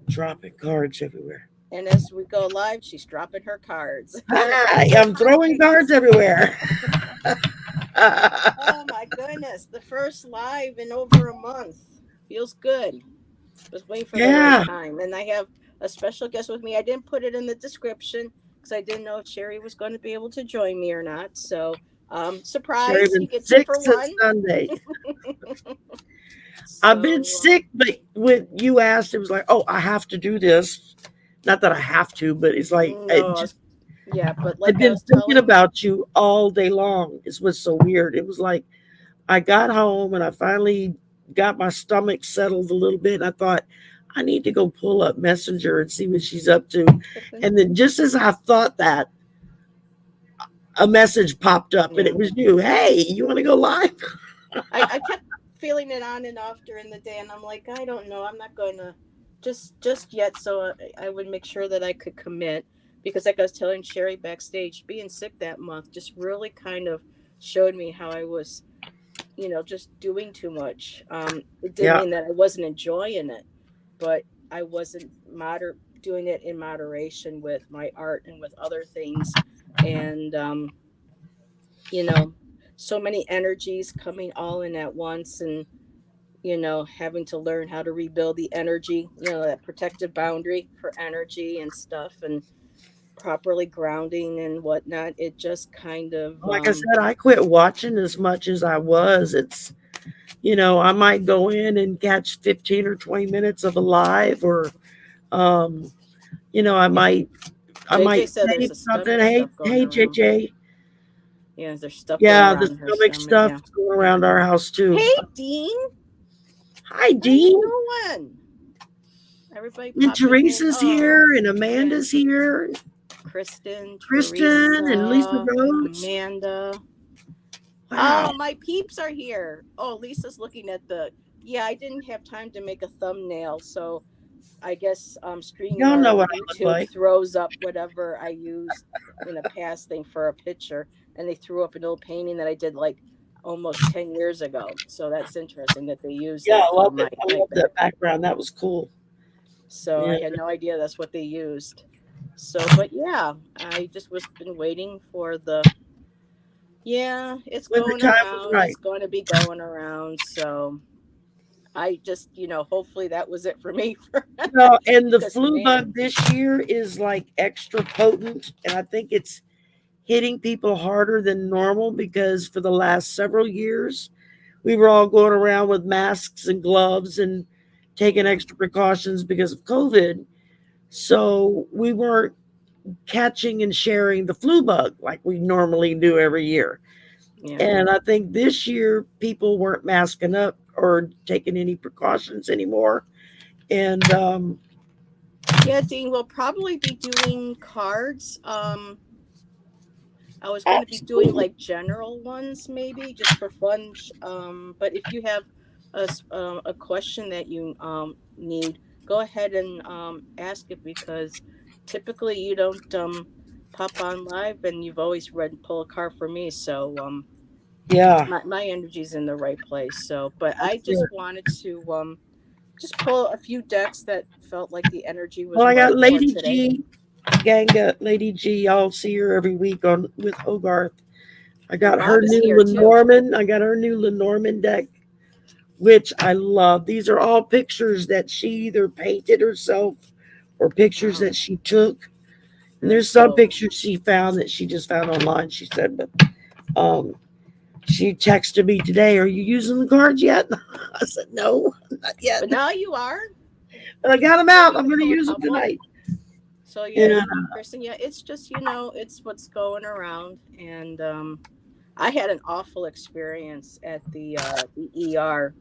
Dropping cards everywhere. And as we go live, she's dropping her cards. Hi, I'm throwing cards everywhere. Oh my goodness. The first live in over a month. Feels good. Was waiting for the right Yeah. time. And I have a special guest with me. I didn't put it in the description because I didn't know if Sherry was going to be able to join me or not. So, Sure, surprise, been you get two sick for since one. Sunday. I've been So, sick, but when you asked, it was like, oh, I have to do this. Not that I have to, but it's like no, yeah, but I've like I been was thinking telling, about you all day long. It was so weird. It was like I got home and I finally got my stomach settled a little bit. And I thought I need to go pull up Messenger and see what she's up to. And then just as I thought that, a message popped up and yeah, it was you. Hey, you want to go live? I kept feeling it on and off during the day, and I'm like, I don't know, I'm not going to just yet. So I would make sure that I could commit because, like I was telling Sherry backstage, being sick that month just really kind of showed me how I was, just doing too much. It didn't Yeah. mean that I wasn't enjoying it, but I wasn't doing it in moderation with my art and with other things, and you know, so many energies coming all in at once, and having to learn how to rebuild the energy, that protective boundary for energy and stuff, and properly grounding and whatnot. It just kind of, Like I said, I quit watching as much as I was. I might go in and catch 15 or 20 minutes of a live or, um, I might JJ said say there's a something. stomach Hey, stuff going hey, around. JJ. Yeah, there's stuff going Yeah, the around in her stomach stomach. stuff Yeah. going around our house too. Hey, Dean, Hi, how you Dean. doing? Everybody And popping in. Teresa's Oh, here, and yeah. Amanda's here, and Kristen, Kristen, and Lisa Teresa, Rhodes. Amanda. Wow. Oh, my peeps are here. Oh, Lisa's looking at the. Yeah, I didn't have time to make a thumbnail, so I guess Y'all StreamYard know or what I look YouTube like. throws up whatever I used in a past thing for a picture, and they threw up an old painting that I did like almost 10 years ago. So that's interesting that they use Yeah, that I for love it. my I my love that background. background. That was cool. So Yeah. I had no idea that's what they used. So, but yeah, I just was been waiting for the. Yeah, it's When the going time was around. right. It's going to be going around. So I just, hopefully that was it for me. And the Because flu man, bug this year is like extra potent, and I think it's hitting people harder than normal because for the last several years we were all going around with masks and gloves and taking yeah, extra precautions because of COVID. So we weren't catching and sharing the flu bug like we normally do every year. yeah. And I think this year people weren't masking up or taking any precautions anymore. And Yeah, Dean, we'll probably be doing cards. I was going to be doing absolutely, like general ones maybe just for fun. But if you have a question that you need, go ahead and ask it because typically you don't pop on live and you've always read pull a card for me. So yeah, my energy's in the right place. So, but I that's just it. wanted to just pull a few decks that felt like the energy Well, was I got right for Lady today. G, gang got Lady G. Y'all see her every week on with Hogarth. I And got her Rob is new here too. Lenormand. I got her new Lenormand deck, which I love. These are all pictures that she either painted herself or pictures Wow, that she took. And that's there's some dope. pictures she found that she just found online. She said, but um, she texted me today, "Are you using the cards yet?" I said, "No, not yet." But now you are. But I got them Yeah, out. you I'm can going to pull a use them couple. tonight. So yeah, Yeah. Kristen, yeah, it's just it's what's going around, and I had an awful experience at the ER.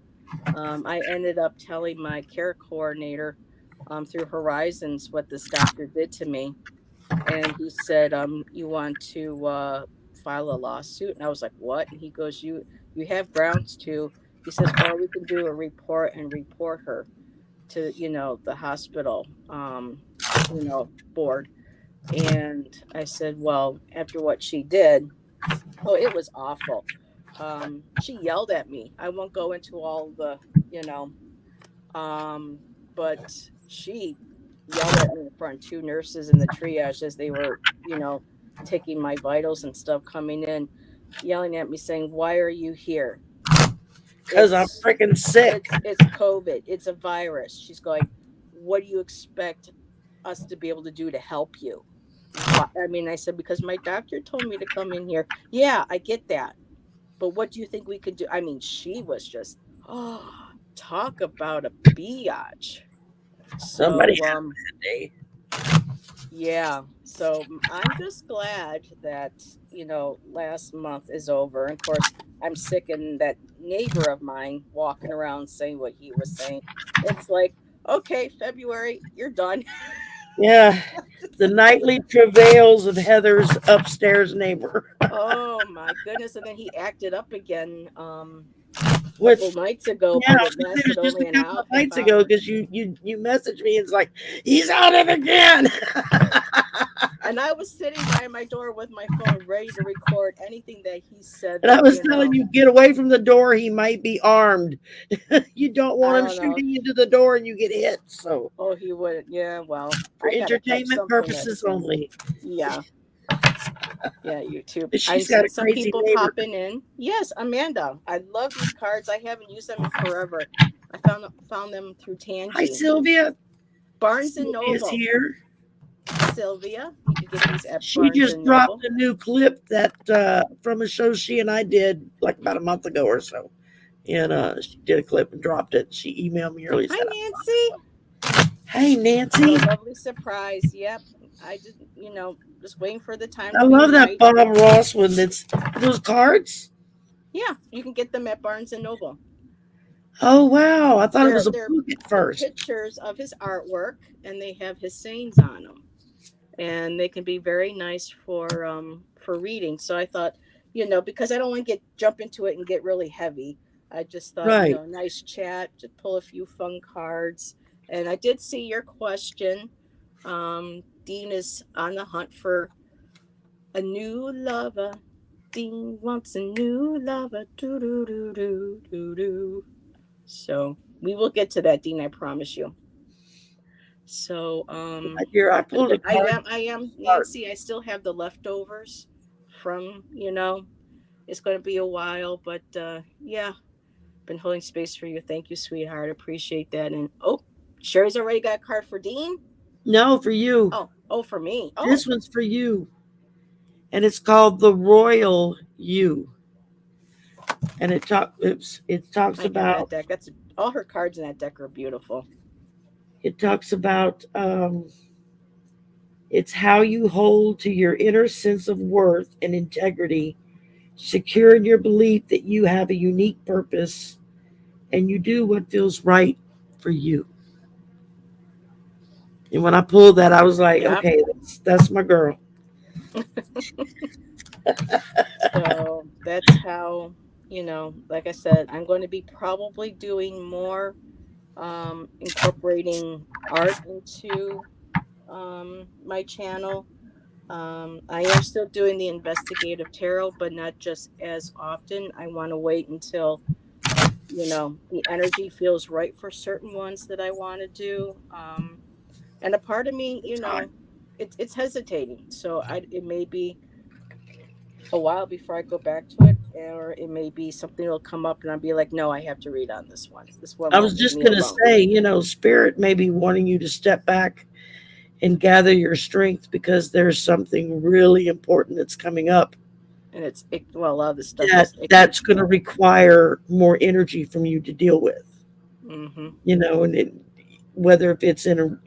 I ended up telling my care coordinator through Horizons what this doctor did to me, and he said, "You want to file a lawsuit?" And I was like, "What?" And he goes, "You have grounds to." He says, "Or we can do a report and report her to the hospital board." And I said, "Well, after what she did, oh, it was awful. She yelled at me. I won't go into all the you know um but she yelled at me in front of two nurses in the triage as they were, taking my vitals and stuff coming in, yelling at me saying, "Why are you here? Because I'm It's freaking sick. it's COVID. It's a virus." She's going, "What do you expect us to be able to do to help you?" What I mean, I said, because my doctor told me to come in here. Yeah, I get that. But what do you think we could do? I mean, she was just, oh, talk about a biatch. Somebody So, had that day. yeah. So I'm just glad that, last month is over. And of course, I'm sick and that neighbor of mine walking around saying what he was saying. It's like, okay, February, you're done. Yeah. The nightly travails of Heather's upstairs neighbor. Oh my goodness. And then he acted up again a Which, couple nights ago, yeah, but I it was gonna say it lasted was just only a an couple hour, of half nights ago hour. because you messaged me and it's like, he's at it again. And I was sitting by my door with my phone ready to record anything that he said And I that, was telling you, get away from the door. He might be armed. You don't I want him don't know. shooting into the door and you get hit. So, Oh, he would. Yeah, well, for I got to catch entertainment something at purposes some. only. Yeah, yeah, YouTube. But I'm she's got seeing a some crazy people neighbor. popping in. Yes, Amanda. I love these cards. I haven't used them in forever. I found them through Hi, Tangi. Sylvia. Barnes and Sylvia's Noble. here. Sylvia, you could get these at She Barnes just and dropped Noble. a new clip that from a show she and I did like about a month ago or so. And she did a clip and dropped it. She emailed me early and Hi, said, Nancy. "Hey, What a Nancy, lovely surprise. Yep. I did, just waiting for the time I to be love that right. Bob Ross one. That's those cards. Yeah, you can get them at Barnes and Noble. Oh wow, I thought it They're was a they're book at they're first. pictures of his artwork, and they have his sayings on them, and they can be very nice for reading. So I thought, because I don't want to get jump into it and get really heavy. I just thought, Right. nice chat, to pull a few fun cards. And I did see your question. Dean is on the hunt for a new lover. Dean wants a new lover. Do do do do do do. So we will get to that, Dean. I promise you. So My dear, I I'm pulled good. a card. I am Card. Nancy. I still have the leftovers from. It's going to be a while, but yeah, been holding space for you. Thank you, sweetheart. Appreciate that. And oh, Sherry's already got a card for Dean. No, for you. Oh, for me. Oh, This one's for you, and it's called the Royal You. And it talks I have that about deck. That's all her cards in that deck are beautiful. it talks about it's how you hold to your inner sense of worth and integrity, secure in your belief that you have a unique purpose and you do what feels right for you. And when I pulled that, I was like, Yep. okay, that's my girl. So that's how, like I said, I'm going to be probably doing more, incorporating art into my channel. I am still doing the investigative tarot, but not just as often. I want to wait until, the energy feels right for certain ones that I want to do. And a part of me, Time. it's hesitating. So it may be a while before I go back to it, or it may be something will come up and I'll be like, no, I have to read on this one. This one I won't was leave just me going to alone. say, Spirit may be wanting you to step back and gather your strength because there's something really important that's coming up And well, a lot of this stuff that is icky. that's going to require more energy from you to deal with. Mm-hmm. And whether if it's in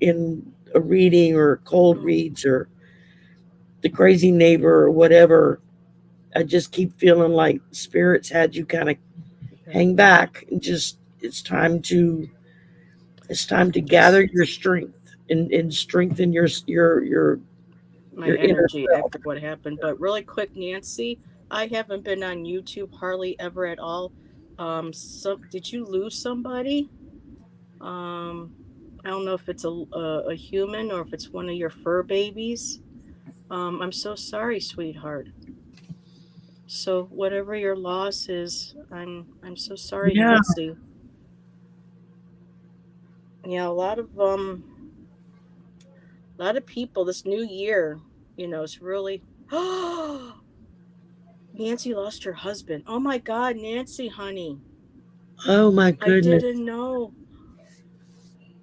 a reading or cold reads or the crazy neighbor or whatever, I just keep feeling like spirits had you kind of Yeah. hang back and just it's time to gather Just your strength and strengthen my your inner energy self. after what happened. But really quick, Nancy, I haven't been on YouTube hardly ever at all. So did you lose somebody? Um, I don't know if it's a human or if it's one of your fur babies. I'm so sorry, sweetheart. So whatever your loss is, I'm so sorry, Yeah, Nancy. Yeah, a lot of A lot of people this new year, it's really Nancy lost her husband. Oh my God, Nancy, honey. Oh my I goodness. didn't know.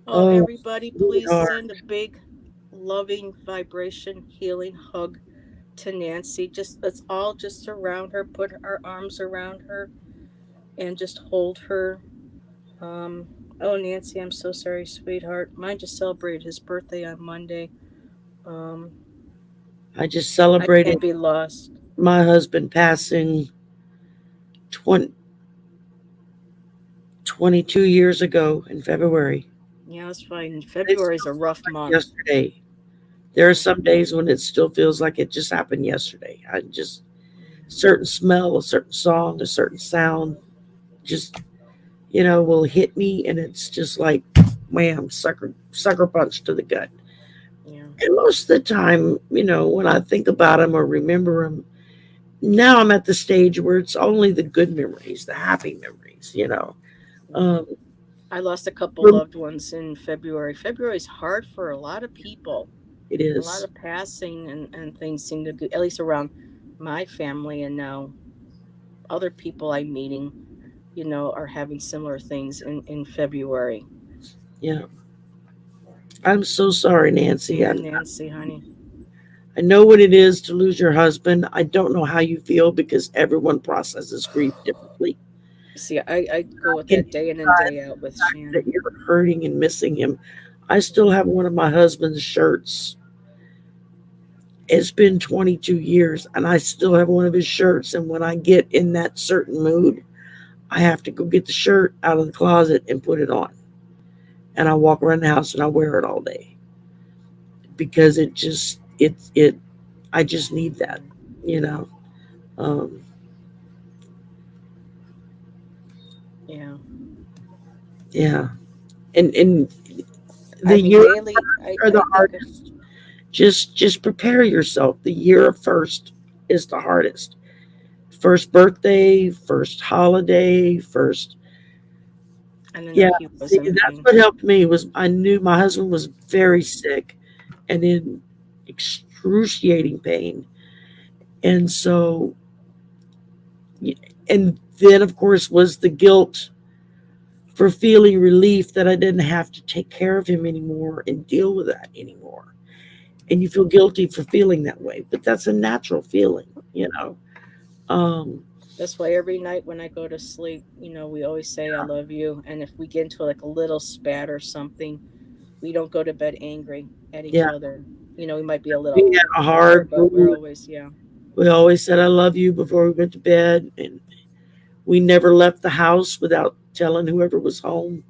Oh, Oh, everybody, please sweetheart. send a big, loving, vibration, healing hug to Nancy. Just let's all just surround her, put our arms around her, and just hold her. Um, oh, Nancy, I'm so sorry, sweetheart. Mine just celebrated his birthday on Monday. Um, I just I celebrated can't be lost. my husband passing 20, 22 years ago in February. Yeah, that's fine. It February is still a feels rough like month. yesterday. There are Yeah. some days when it still feels like it just happened yesterday. I just Mm. certain smell, a certain song, a certain sound, just will hit me, and it's just like wham, sucker punch to the gut. Yeah. And most of the time, when I think about him or remember him, now I'm at the stage where it's only the good memories, the happy memories. Yeah. Um, I lost a couple for me, loved ones in February. February is hard for a lot of people. it A lot is. of passing and things seem to be, at least around my family and now other people I'm meeting, are having similar things in February. Yeah, I'm so sorry, Nancy. Yeah, I Nancy, honey. I know what it is to lose your husband. I don't know how you feel because everyone processes grief differently. See, I go with I can that day in and day out with that Shannon. you're hurting and missing him. I still Mhm. have one of my husband's shirts. It's been 22 years and I still have one of his shirts. And when I get in that certain mood, I have to go get the shirt out of the closet and put it on. And I walk around the house and I wear it all day because I just need that, Mhm. you know. Um, Yeah. yeah. And I the mean, year daily, are the I think of, hardest. Just prepare yourself. The year first is the hardest. First birthday, first holiday, first. I don't know Yeah, he was see, in that's pain. what helped me was I knew my husband was very sick and in excruciating pain. And so, and then of course was the guilt for feeling relief that I didn't have to take care of him anymore and deal with that anymore. And you feel guilty for feeling that way, but that's a natural feeling. Um, That's why every night when I go to sleep, we always say I love you. And if we get into like a little spat or something, we don't go to bed angry at each yeah, other. We might be a we little had a bitter, hard but we're rule. always, yeah, We always said, I love you before we went to bed. And we never left the house without telling whoever was home,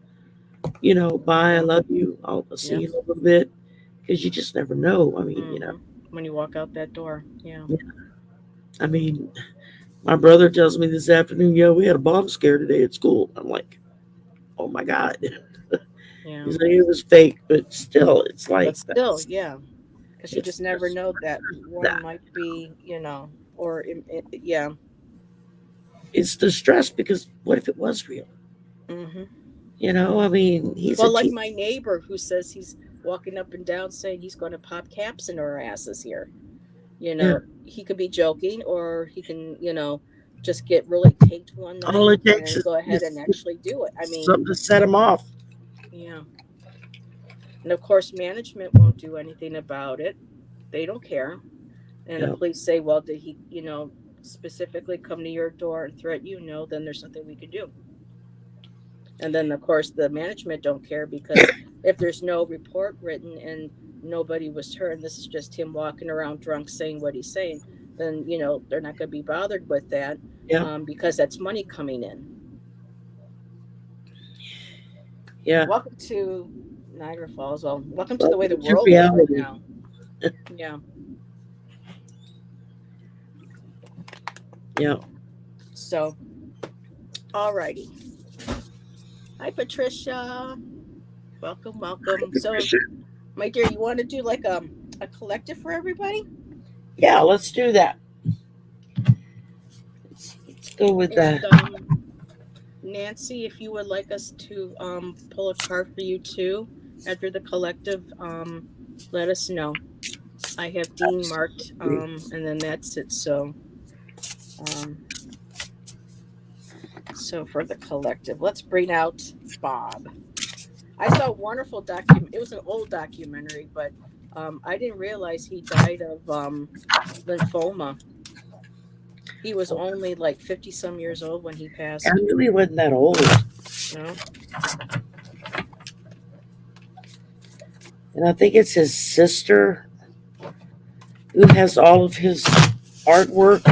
bye, I yeah, love you. I'll see yeah. you in a little bit. Because you just never know. I mean. When you walk out that door, yeah, Yeah, I mean, my brother tells me this afternoon, yeah, we had a bomb scare today at school. I'm like, oh my God. yeah. He's like, it was fake, but still, it's like, But still, yeah, because you it's just never just know that one that. might be, or yeah. It's the stress because what if it was real? Hmm. I mean, he's a Well, like teen. my neighbor who says he's walking up and down saying he's going to pop caps in our asses here. Yeah. He could be joking or he can, just get really taped one All night it takes and go ahead and is actually do it. I mean, something to set him off. yeah. And of course, management won't do anything about it. They don't care. And the Yeah. police say, well, did he, specifically come to your door and threaten you? No, then there's nothing we can do. And then, of course, the management don't care because if there's no report written and nobody was hurt, and this is just him walking around drunk saying what he's saying, then, they're not going to be bothered with that Yeah. because that's money coming in. Yeah. Welcome to Niagara Falls. Well, welcome to the way the Welcome to world is right reality. now. Yeah. Yeah. So, alrighty. Hi, Patricia. Welcome, Hi, welcome. So, Patricia. my dear, you want to do like a collective for everybody? Yeah, let's do that. Let's go with that. And Nancy, if you would like us to pull a card for you too after the collective, let us know. I have Dean marked, Absolutely. and then that's it. So, um, so for the collective, let's bring out Bob. I saw a wonderful document. It was an old documentary, but I didn't realize he died of lymphoma. He was only like 50 some years old when he I passed. knew he wasn't that old. No, And I think it's his sister who has all of his artwork.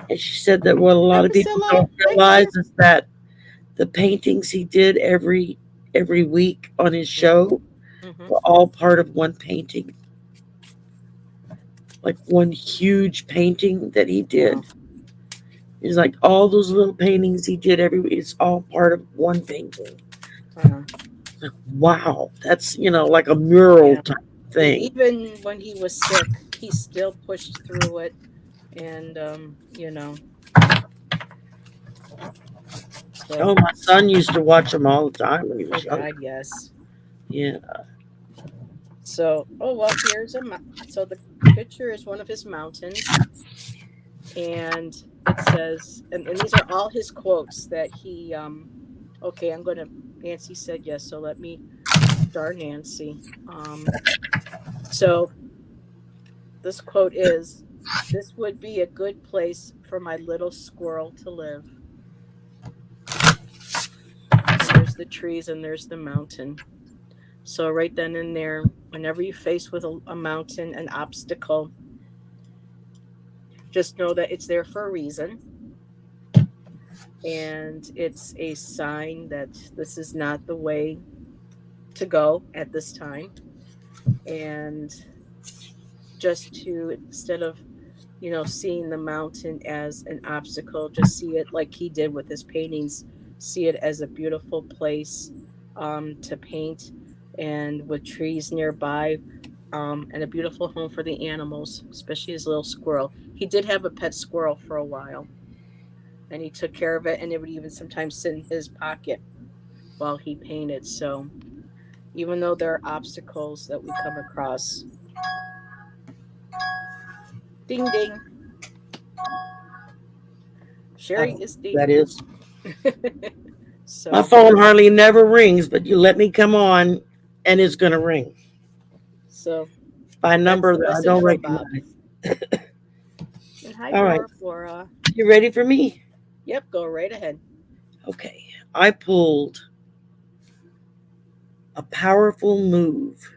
And she said that what a hi lot of people Priscilla. don't Hi realize dear. is that the paintings he did every week on his show Mm-hmm. were all part of one painting, like one huge painting that he Wow. did. It's like all those little paintings he did every week. It's all part of one painting. Uh, Like, wow, that's like a mural yeah. type thing. Even when he was sick, he still pushed through it, and Oh, so. my son used to watch them all the time when he Oh was God, younger. yes. Yeah. So, oh well, here's so the picture is one of his mountains, and it says, and these are all his quotes that he. Okay, I'm gonna. Nancy said yes, so let me star Nancy. So this quote is, "This would be a good place for my little squirrel to live." And there's the trees, and there's the mountain. So right then and there, whenever you face with a mountain, an obstacle, just know that it's there for a reason, and it's a sign that this is not the way to go at this time. And just to, instead of seeing the mountain as an obstacle, just see it like he did with his paintings. See it as a beautiful place to paint, and with trees nearby, and a beautiful home for the animals, especially his little squirrel. He did have a pet squirrel for a while, and he took care of it, and it would even sometimes sit in his pocket while he painted. So even though there are obstacles that we come across, ding ding, Sherry Oh, is that deep. is. My So, phone hardly never rings, but you let me come on and it's going to ring so by a that's number the that I message don't from Bob. recognize. And hi, All right. Bora Bora. You ready for me? Yep, go right ahead. Okay. I pulled a powerful move,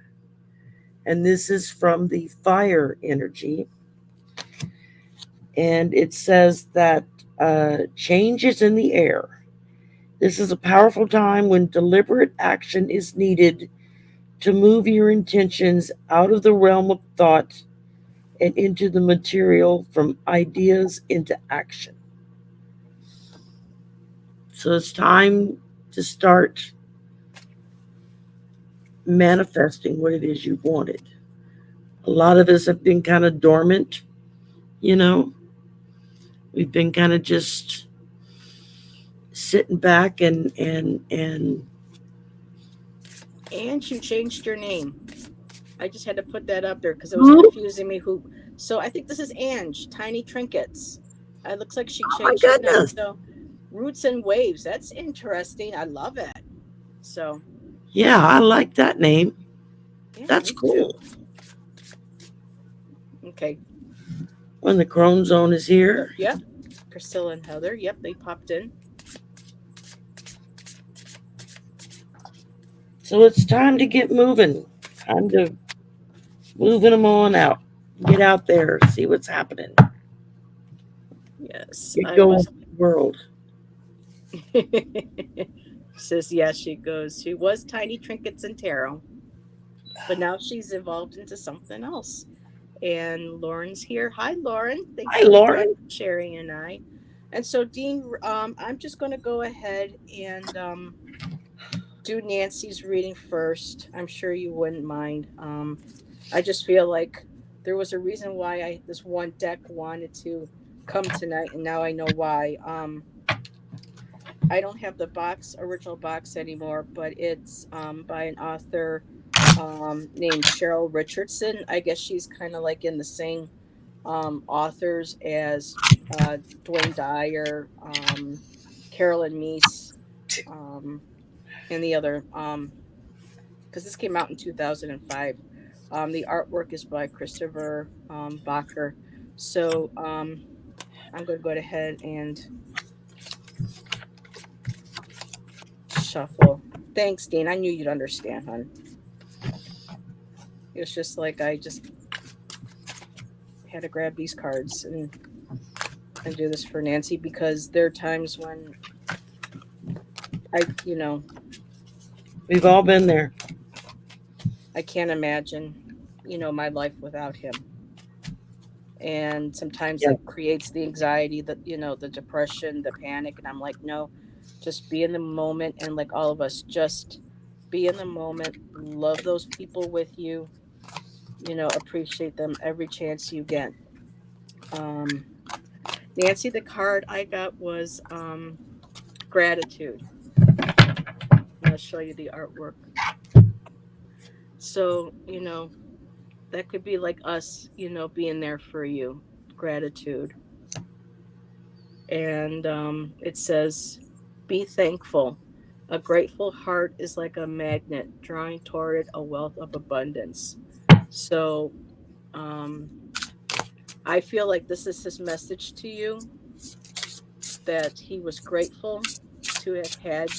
and this is from the fire energy. And it says that change is in the air. This is a powerful time when deliberate action is needed to move your intentions out of the realm of thought and into the material, from ideas into action. So it's time to start manifesting what it is you wanted. A lot of us have been kind of dormant, you know. We've been kind of just sitting back and And you changed your name. I just had to put that up there because it was oh confusing me. Who? So I think this is Ange, Tiny Trinkets. It looks like she my changed her name. goodness. So Roots and Waves. That's interesting. I love it. So Yeah, I like that name. yeah, That's me too. cool. Okay. When the Chrome Zone is here. Yep. Priscilla and Heather. Yep, they popped in. So it's time to get moving. Time to moving them on out. Get out there, see what's happening. Yes, Get I going was. with the world. Says yes. She goes. She was Tiny Trinkets and Tarot, but now she's evolved into something else. And Lauren's here. Hi, Lauren. Thank Hi, you for Lauren. joining Sherry and I. And so, Dean, I'm just going to go ahead and do Nancy's reading first. I'm sure you wouldn't mind. I just feel like there was a reason why this one deck wanted to come tonight, and now I know why. I don't have the original box anymore, but it's by an author. named Cheryl Richardson. I guess she's kind of like in the same authors as Dwayne Dyer, Carolyn Meese, um, and the other. Because this came out in 2005. The artwork is by Christopher Bacher. So I'm going to go ahead and shuffle. Thanks, Dean. I knew you'd understand, hon. It's just like I just had to grab these cards and do this for Nancy because there are times when I We've all been there. I can't imagine, my life without him. And sometimes Yeah. it creates the anxiety, the depression, the panic. And I'm like, no, just be in the moment. And like all of us, just be in the moment, love those people with you, appreciate them every chance you get. Um, Nancy, the card I got was gratitude. And I'll show you the artwork. So, that could be like us, being there for you. Gratitude. And it says, be thankful. A grateful heart is like a magnet drawing toward a wealth of abundance. So I feel like this is his message to you, that he was grateful to have had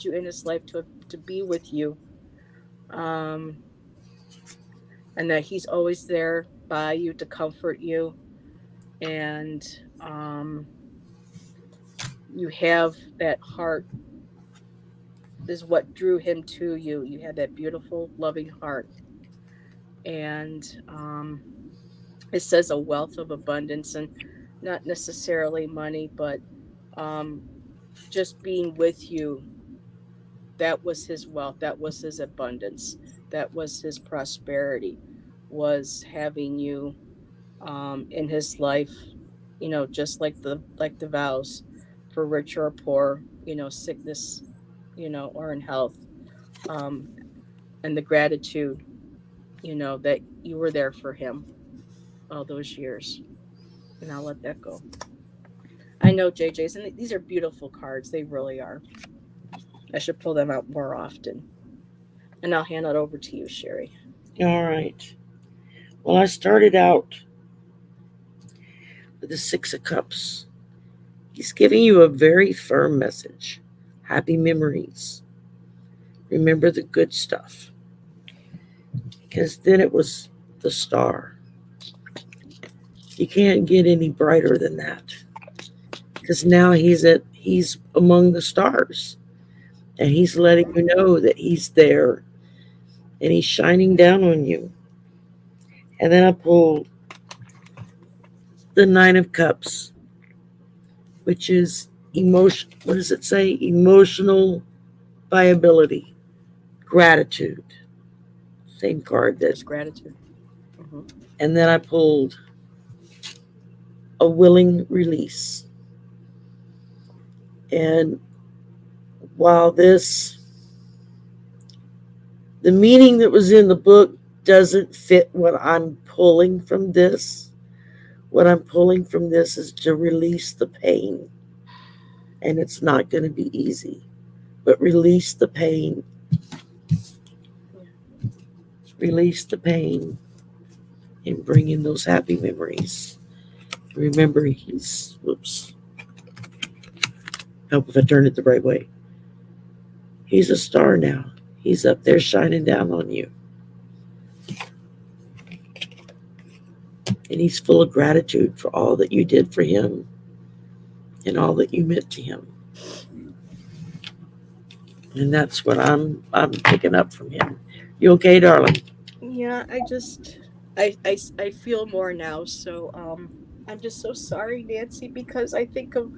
you in his life, to be with you, um, and that he's always there by you to comfort you, and you have that heart is what drew him to you. You had that beautiful, loving heart. And it says a wealth of abundance, and not necessarily money, but um, just being with you. That was his wealth. That was his abundance. That was his prosperity, was having you in his life, just like the vows, for rich or poor, sickness, or in health. Um, and the gratitude, that you were there for him all those years. And I'll let that go. I know, JJ's, and these are beautiful cards. They really are. I should pull them out more often. And I'll hand it over to you, Sherry. All right. Well, I started out with the Six of Cups. He's giving you a very firm message. Happy memories. Remember the good stuff. Because then it was the star. You can't get any brighter than that. Because now he's among the stars. And he's letting you know that he's there and he's shining down on you. And then I pulled the Nine of Cups, which is emotion. What does it say? Emotional viability, gratitude. Same card that. Just gratitude. Hmm. And then I pulled a willing release. And while the meaning that was in the book doesn't fit what I'm pulling from this, what I'm pulling from this is to release the pain. And it's not going to be easy, but release the pain. Yeah. Release the pain and bring in those happy memories. Remember, whoops, help if I turn it the right way. He's a star now. He's up there shining down on you. And he's full of gratitude for all that you did for him and all that you meant to him. And that's what I'm picking up from him. You okay, darling? Yeah, I feel more now. So I'm just so sorry, Nancy, because I think of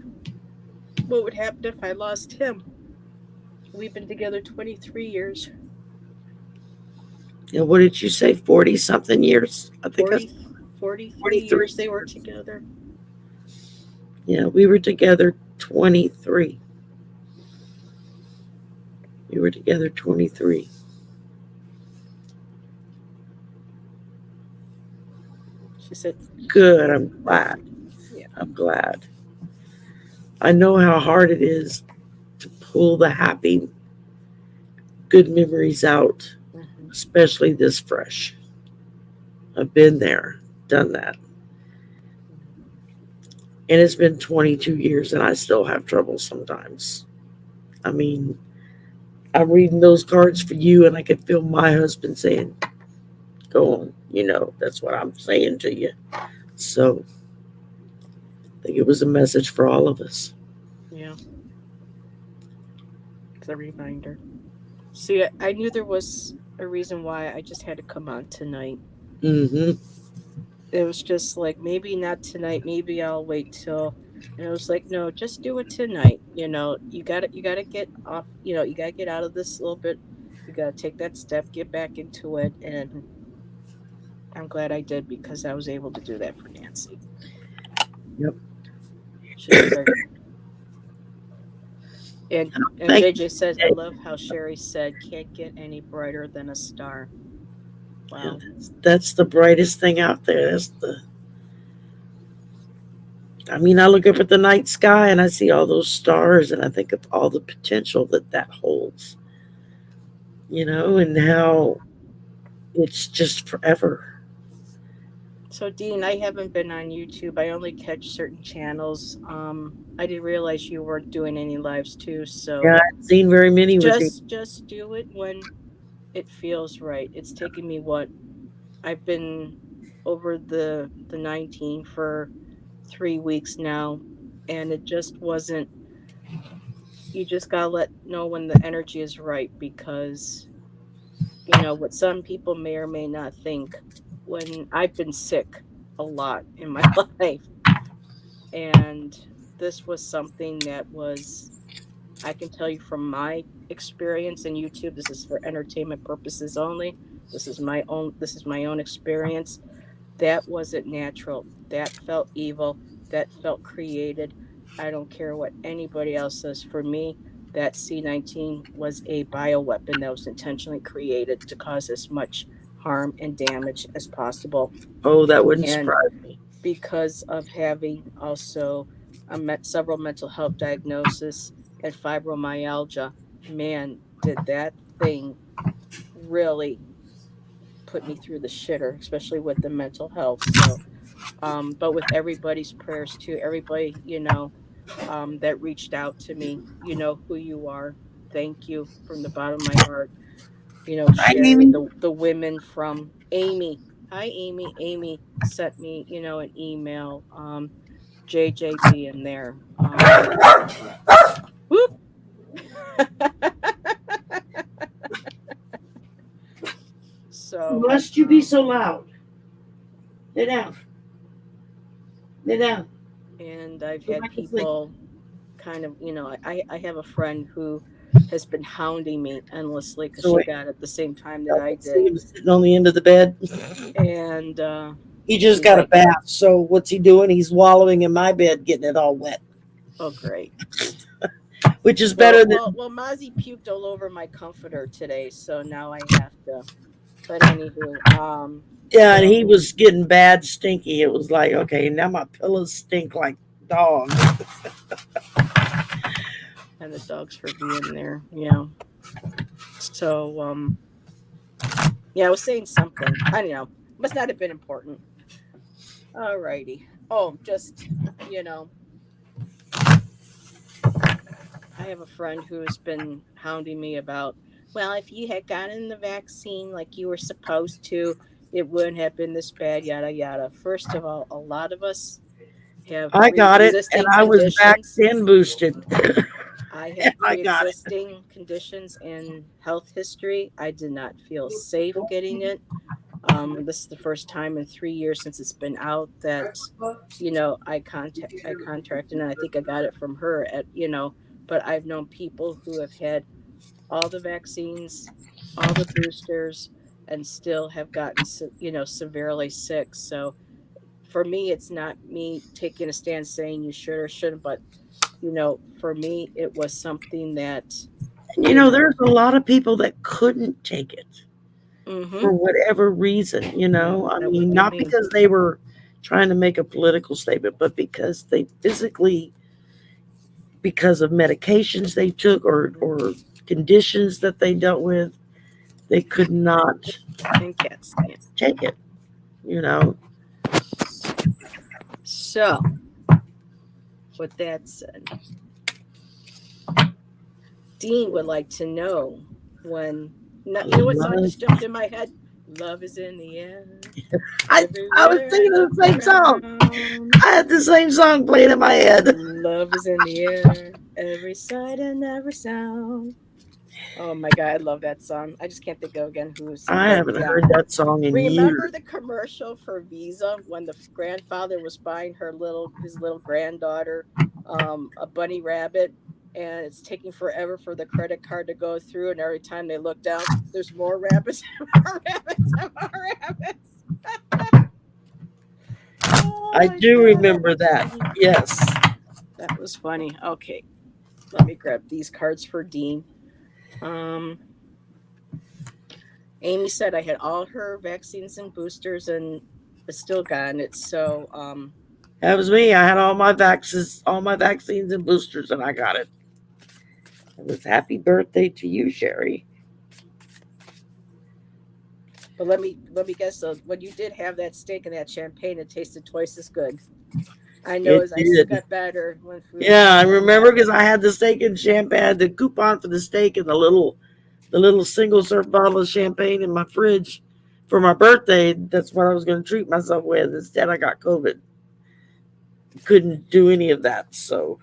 what would happen if I lost him. We've been together 23 years. And what did you say? 40 something years? I think I 40, 43 43. years they were together. Yeah, we were together 23. We were together 23. She said, Good. I'm glad. yeah. I'm glad. I know how hard it is to pull the happy, good memories out, Hmm. especially this fresh. I've been there, done that. And it's been 22 years and I still have trouble sometimes. I mean, I'm reading those cards for you and I can feel my husband saying, go on. That's what I'm saying to you. So I think it was a message for all of us. Yeah, it's a reminder. See, I knew there was a reason why I just had to come on tonight. Hmm. It was just like, maybe not tonight, maybe I'll wait till. And it was like, no, just do it tonight. You gotta get off. You gotta get out of this a little bit. You gotta take that step, get back into it, and I'm glad I did because I was able to do that for Nancy. Yep. She's very. And Thank JJ says, I love how Sherry said, can't get any brighter than a star. you. Wow. That's the brightest thing out there. I mean, I look up at the night sky and I see all those stars and I think of all the potential that that holds, and how it's just forever. So Dean, I haven't been on YouTube. I only catch certain channels. I didn't realize you weren't doing any lives too. So Yeah, I've seen very many with you. just do it when it feels right. It's taken me what I've been over the 19 for 3 weeks now, and it just wasn't. You just gotta let know when the energy is right, because what some people may or may not think. When I've been sick a lot in my life, and this was something that was, I can tell you from my experience in YouTube, this is for entertainment purposes only. This is my own experience. That wasn't natural. That felt evil. That felt created. I don't care what anybody else says. For me, that C-19 was a bioweapon that was intentionally created to cause as much harm and damage as possible. Oh, that wouldn't And surprise me. because of having also met several mental health diagnoses and fibromyalgia, man, did that thing really put me through the shitter, especially with the mental health. So, but with everybody's prayers too, everybody, that reached out to me, you know who you are. Thank you from the bottom of my heart. I Sherry, mean, the women from Amy. Hi, Amy. Amy sent me, an email. JJ being there. Whoop. So, must you be so loud? Lay down. Lay down. and I've Go had back to sleep. people kind of, I have a friend who has been hounding me endlessly because So she wait, got it the same time that I I can see did. him sitting on the end of the bed. And He just she's got a like, bath. So what's he doing? He's wallowing in my bed, getting it all wet, oh, great. which is Well, better than. well, well, Mozzie puked all over my comforter today, so now I have to. But anywho, Yeah, and he so, was getting bad, stinky. It was like, okay, now my pillows stink like dog. and the dogs for being there, yeah. So, yeah, I was saying something. I don't know. Must not have been important. Alrighty. Oh, just, you know, I have a friend who has been hounding me about, well, if you had gotten the vaccine like you were supposed to, it wouldn't have been this bad, yada, yada. First of all, a lot of us have I got it, and pre-existing I was back conditions. then boosted. I And have I got it. pre-existing conditions and health history. I did not feel safe getting it. This is the first time in 3 years since it's been out that, I contracted, and I think I got it from her but I've known people who have had all the vaccines, all the boosters, and still have gotten severely sick. So for me, it's not me taking a stand saying you should or shouldn't, but for me, it was something that, And you know, there's a lot of people that couldn't take it mm-hmm, for whatever reason. I that would mean, be not me. because they were. trying to make a political statement, but because they physically, because of medications they took or conditions that they dealt with, they could not And cats. Yeah. take it, you know. So, with that said, Dean would like to know when. You know what song Love- just jumped in my head? Love is in the air, I was everywhere I thinking look of the same song. around. I had the same song playing in my head. Love is in the air, every sight and every sound. Oh my god, I love that song. I just can't think of again who sang, I but haven't yeah. heard that song in years. Remember the commercial for Visa when the grandfather was buying his little granddaughter a bunny rabbit, and it's taking forever for the credit card to go through, and every time they look down, there's more rabbits, more rabbits, and more rabbits. Oh I my do god, that remember was that. funny. Yes. That was funny. Okay, let me grab these cards for Dean. Um, Amy said I had all her vaccines and boosters and was still gotten it. So, That was me. I had all my vaccines and boosters, and I got it. It was happy birthday to you, Sherry. but let me guess though, when you did have that steak and that champagne, it tasted twice as good. I know It as I still did. got better when food Yeah, I came remember out. because I had the steak and champagne, I had the coupon for the steak and the little single serve bottle of champagne in my fridge for my birthday. That's what I was going to treat myself with. Instead, I got COVID. Couldn't do any of that. So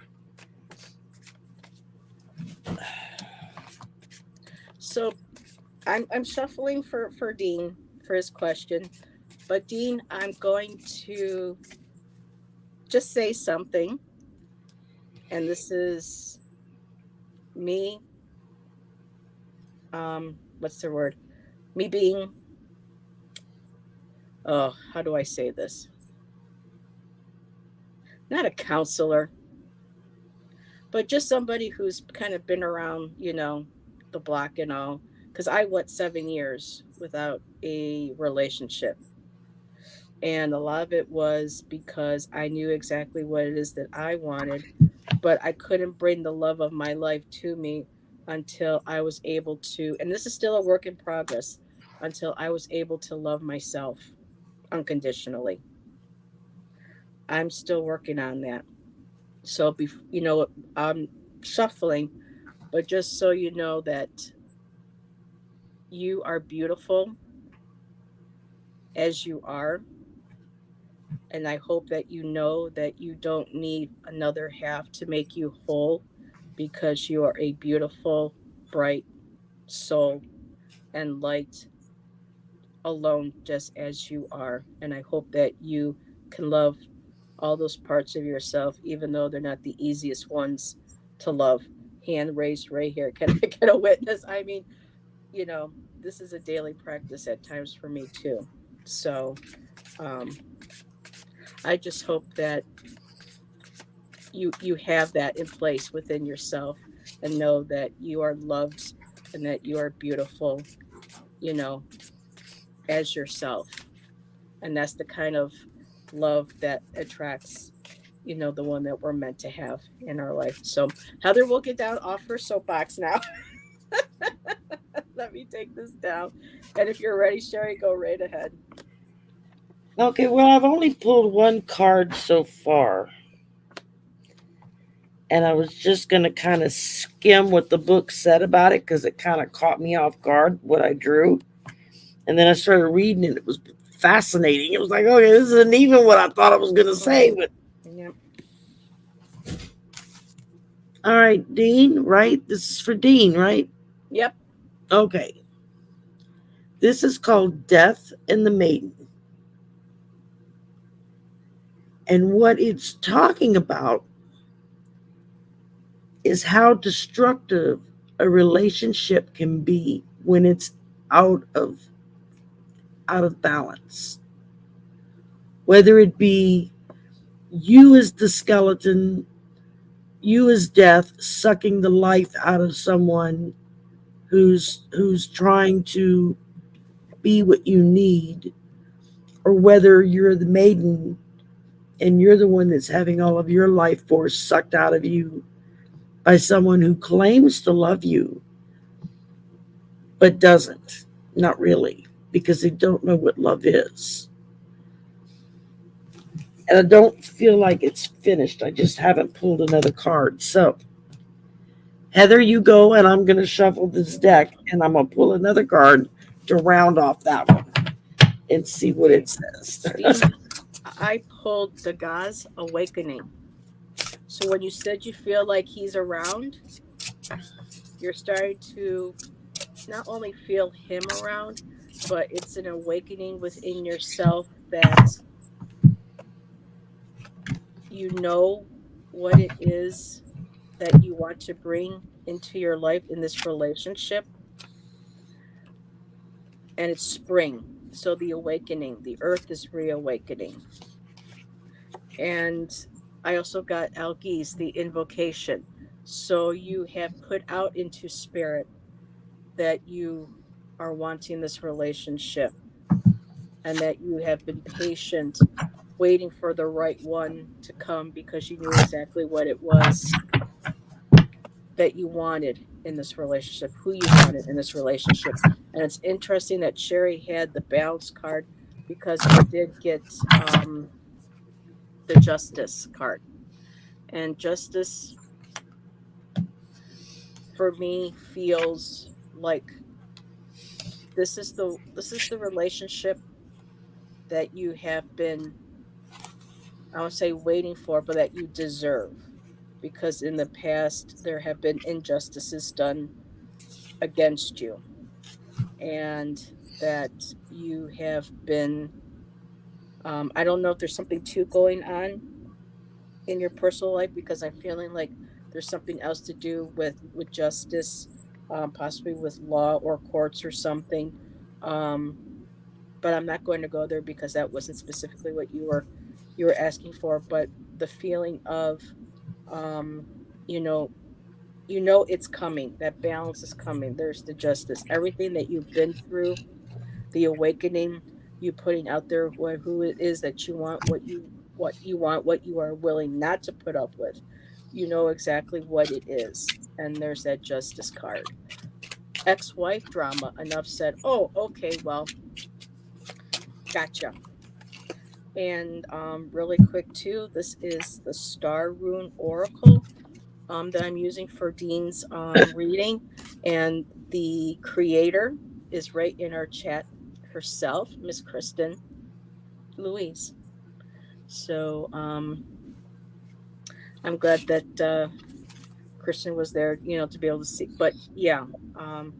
So I'm shuffling for Dean for his question, but Dean, I'm going to just say something, and this is me. What's the word? Me being, oh, how do I say this? Not a counselor, but just somebody who's kind of been around, the block and all. Because I went 7 years without a relationship. And a lot of it was because I knew exactly what it is that I wanted, but I couldn't bring the love of my life to me until I was able to, and this is still a work in progress, until I was able to love myself unconditionally. I'm still working on that. So, I'm shuffling, but just so you know that you are beautiful as you are. And I hope that you know that you don't need another half to make you whole because you are a beautiful, bright soul and light alone just as you are. And I hope that you can love all those parts of yourself, even though they're not the easiest ones to love. Hand raised right here. Can I get a witness? I mean, this is a daily practice at times for me too. So um, I just hope that you have that in place within yourself and know that you are loved and that you are beautiful, you know, as yourself. And that's the kind of love that attracts, the one that we're meant to have in our life. So Heather will get down off her soapbox now. Let me take this down. And if you're ready, Sherry, go right ahead. okay, well, I've only pulled one card so far, and I was just going to kind of skim what the book said about it because it kind of caught me off guard what I drew. And then I started reading it. It was fascinating. It was like, okay, this isn't even what I thought I was going to say. Mm-hmm. But Yep. all right, Dean, right? This is for Dean, right? Yep. Okay. This is called Death and the Maiden. And what it's talking about is how destructive a relationship can be when it's out of out of balance. Whether it be you as the skeleton, you as death sucking the life out of someone who's trying to be what you need, or whether you're the maiden and you're the one that's having all of your life force sucked out of you by someone who claims to love you but doesn't. Not really, because they don't know what love is. And I don't feel like it's finished. I just haven't pulled another card. So, Heather, you go, and I'm going to shuffle this deck, and I'm going to pull another card to round off that one and see what Okay. it says. Dean, I pulled the God's Awakening. So when you said you feel like he's around, you're starting to not only feel him around, but it's an awakening within yourself that you know what it is that you want to bring into your life in this relationship. And it's spring. So the awakening, the earth is reawakening. And I also got Algis, the invocation. So you have put out into spirit that you are wanting this relationship and that you have been patient waiting for the right one to come because you knew exactly what it was that you wanted in this relationship, who you wanted in this relationship. And it's interesting that Sherry had the balance card because I did get the justice card. And justice for me feels like this is the relationship that you have been, I won't say waiting for, but that you deserve. Because in the past, there have been injustices done against you, and that you have been, I don't know if there's something too going on in your personal life because I'm feeling like there's something else to do with justice, possibly with law or courts or something. Um, but I'm not going to go there because that wasn't specifically what you were asking for. But the feeling of, um, you know, it's coming. That balance is coming. There's the justice. Everything that you've been through, the awakening, you putting out there who it is that you want, what you are willing not to put up with. You know exactly what it is. And there's that justice card. Ex-wife drama. Enough said. Oh, okay, well, gotcha. And really quick too, this is the Star Rune Oracle that I'm using for Dean's reading, and the creator is right in our chat herself, Miss Kristen Louise. So I'm glad that Kristen was there, to be able to see. But yeah, um,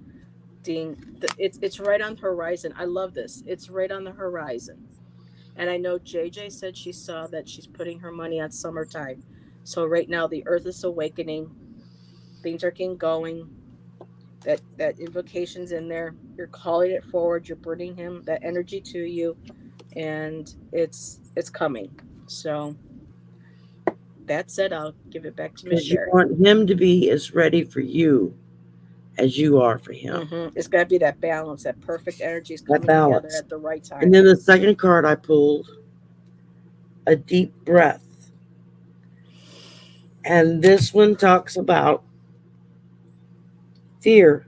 Dean, it's right on the horizon. I love this. It's right on the horizon. And I know JJ said she saw that she's putting her money on summertime. So right now the earth is awakening. Things are getting going. That invocation's in there. You're calling it forward. You're bringing him that energy to you, and it's coming. So that said, I'll give it back to Miss Because you Sherry. want him to be as ready for you as you are for him. It's got to be that balance. That perfect energy is That coming together balance. at the right And time. then the second card I pulled, a deep breath. And this one talks about fear.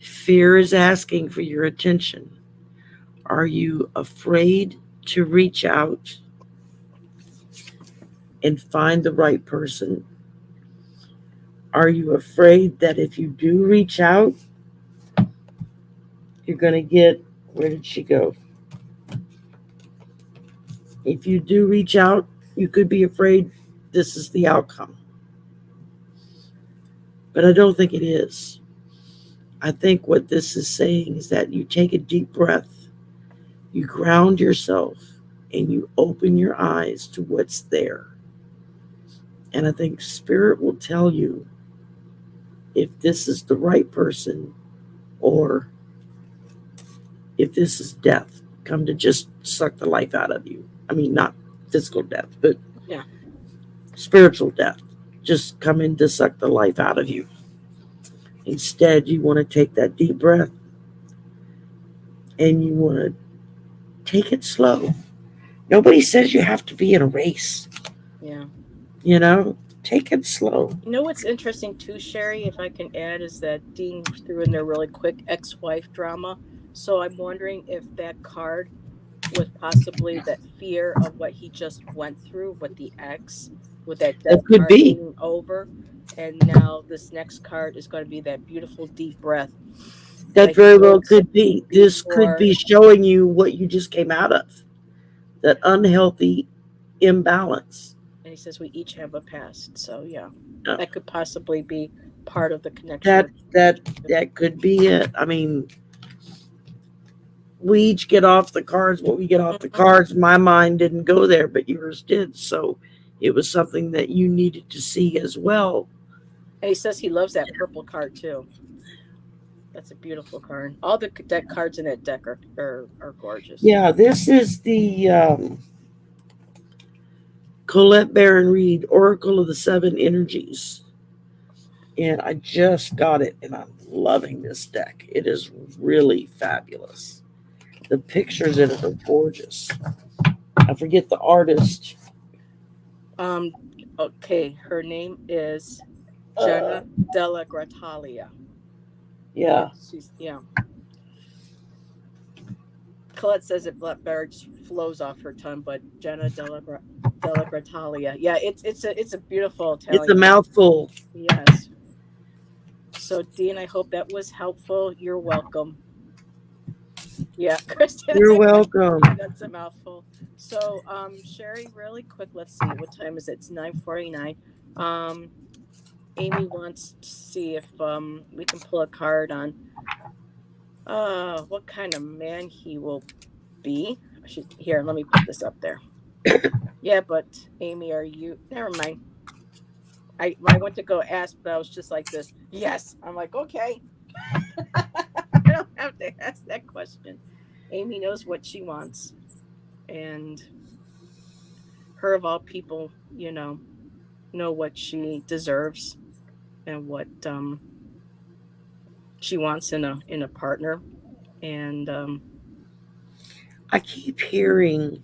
Fear is asking for your attention. Are you afraid to reach out and find the right person? Are you afraid that if you do reach out, you're going to get, where did she go? If you do reach out, you could be afraid this is the outcome. But I don't think it is. I think what this is saying is that you take a deep breath, you ground yourself, and you open your eyes to what's there. And I think Spirit will tell you if this is the right person or if this is death, come to just suck the life out of you. I mean, not physical death, but Yeah. spiritual death. Just come in to suck the life out of you. Instead, you want to take that deep breath and you want to take it slow. Nobody says you have to be in a race. Yeah. You know, take it slow. You know what's interesting too, Sherry, if I can add, is that Dean threw in there really quick ex-wife drama. So I'm wondering if that card was possibly that fear of what he just went through with the ex, with that That death could card be. leaning over. And now this next card is going to be that beautiful deep breath That that he very well takes could be. This could before. be showing you what you just came out of. That unhealthy imbalance. And he says we each have a past. So yeah, Uh, that could possibly be part of the connection That of that relationship. that could be it. I mean, we each get off the cards what we get off the Mhm. cards. My mind didn't go there, but yours did. So it was something that you needed to see as well. And he says he loves that purple card too. That's a beautiful card. All the deck cards in that deck are gorgeous. Yeah, this is the Colette Baron Reed Oracle of the Seven Energies. And I just got it and I'm loving this deck. It is really fabulous. The pictures in it are gorgeous. I forget the artist. Um, okay, her name is Uh, Jenna Della Gratalia. yeah, She's yeah. Colette says it better just flows off her tongue, but Della Gratalia. Yeah, it's a beautiful it's a Italian name. mouthful. Yes. So Dean, I hope that was helpful. You're welcome. Yeah, Kristen, You're welcome. that's a mouthful. So, Sherry, really quick, let's see, what time is it? It's 9:49. Um, Amy wants to see if we can pull a card on what kind of man he will be. Here, let me put this up there. Yeah, but Amy, are you never mind. I went to go ask, but I was just like this. Yes. I'm like, okay. I don't have to ask that question. Amy knows what she wants. And her of all people, know what she deserves and what she wants in a partner. And I keep hearing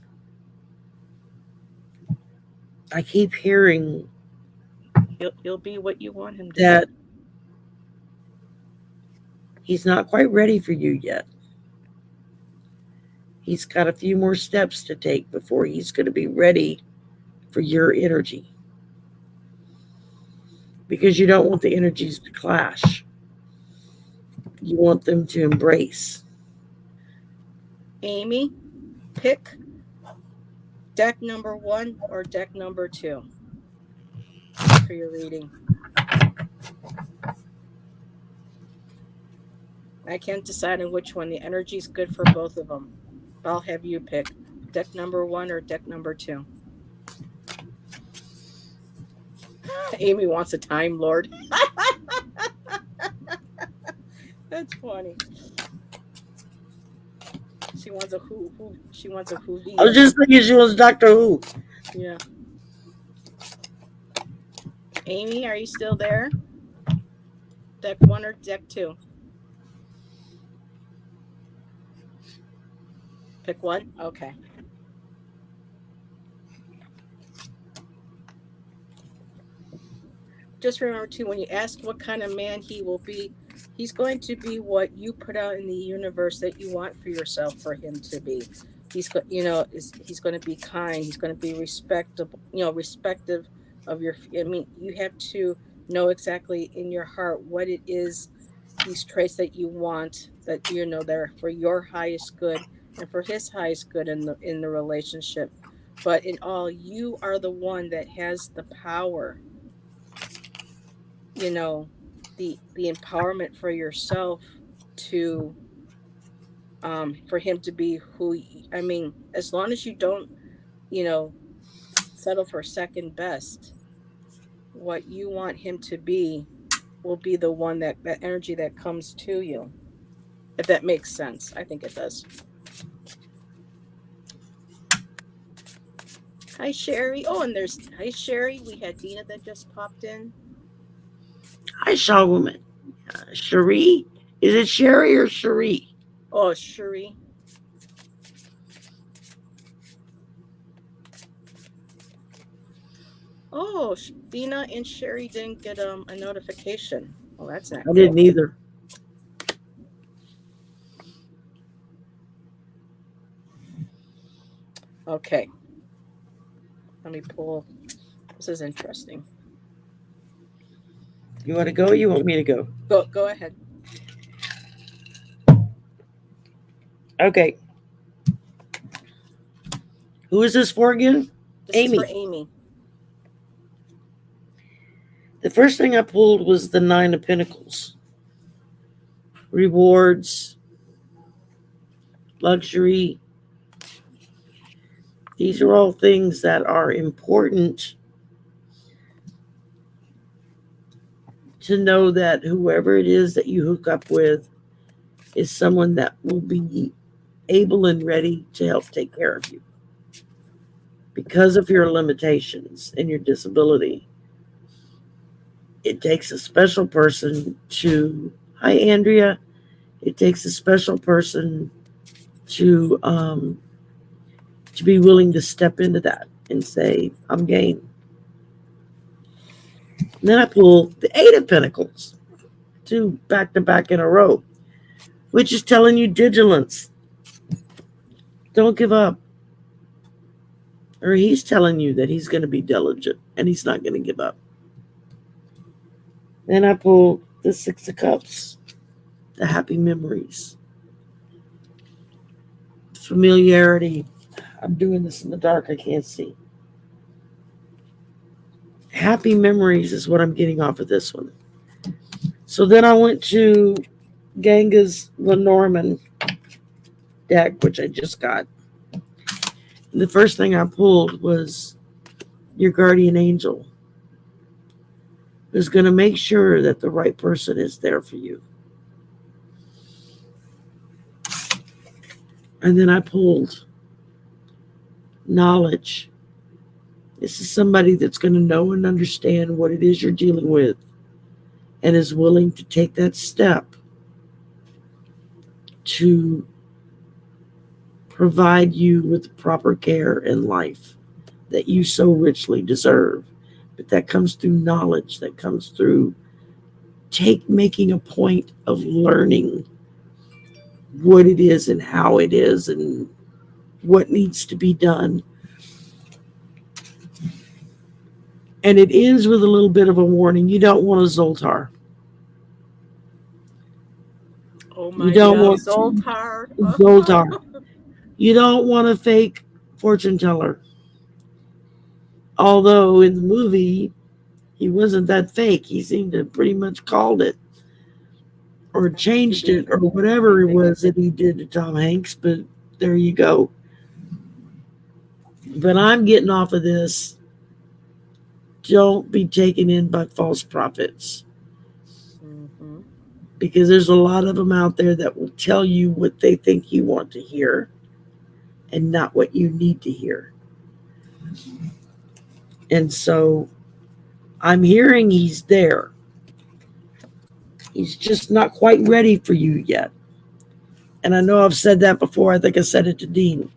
I keep hearing he'll be what you want him to be. that he's not quite ready for you yet. He's got a few more steps to take before he's going to be ready for your energy because you don't want the energies to clash. You want them to embrace. Amy, pick deck number 1 or deck number 2 for your reading. I can't decide on which one. The energy's good for both of them. I'll have you pick deck number 1 or deck number 2. Amy wants a Time Lord. That's funny. She wants a who. She wants a I was Whovia. just thinking she was Doctor Who. Yeah. Amy, are you still there? Deck 1 or deck 2? Pick one. Okay. Just remember too, when you ask what kind of man he will be, he's going to be what you put out in the universe that you want for yourself for him to be. He's going to be kind. He's going to be respectable. Respective of your. I mean, you have to know exactly in your heart what it is, these traits that you want, that they're for your highest good and for his highest good in the relationship. But in all, you are the one that has the power, you know the empowerment for yourself to for him to be I mean, as long as you don't you know settle for second best, what you want him to be will be the one that energy that comes to you, if that makes sense. I think it does. Hi, Sherry. Oh, and there's hi, Sherry. We had Dina that just popped in. I saw a woman. Cherie? Is it Sherry or Cherie? Oh, Sherry. Oh, Dina and Sherry didn't get a notification. Well, that's not I cool. didn't either. Okay, let me pull. This is interesting. You want to go? Or you want me to go? Go ahead. Okay. Who is this for again? This is for Amy. Amy. The first thing I pulled was the Nine of Pentacles. Rewards, luxury. These are all things that are important to know that whoever it is that you hook up with is someone that will be able and ready to help take care of you because of your limitations and your disability. It takes a special person to, hi, Andrea. It takes a special person to um, to be willing to step into that and say, I'm game. And then I pull the Eight of Pentacles, two back to back in a row, which is telling you vigilance. Don't give up. Or he's telling you that he's going to be diligent and he's not going to give up. Then I pull the Six of Cups, the happy memories, familiarity. I'm doing this in the dark, I can't see. Happy memories is what I'm getting off of this one. So then I went to Genga's Lenormand deck, which I just got. And the first thing I pulled was your guardian angel, who's going to make sure that the right person is there for you. And then I pulled knowledge. This is somebody that's going to know and understand what it is you're dealing with and is willing to take that step to provide you with the proper care in life that you so richly deserve. But that comes through knowledge, that comes through making a point of learning what it is and how it is and what needs to be done. And it ends with a little bit of a warning. You don't want a Zoltar. Oh You my don't God, want to Zoltar. Zoltar. You don't want a fake fortune teller. Although in the movie, he wasn't that fake. He seemed to pretty much called it or He changed it did. or He whatever it did. was that he did to Tom Hanks. But there you go. But I'm getting off of this. Don't be taken in by false prophets Mm-hmm. because there's a lot of them out there that will tell you what they think you want to hear and not what you need to hear. And so I'm hearing he's there. He's just not quite ready for you yet. And I know I've said that before. I think I said it to Dean.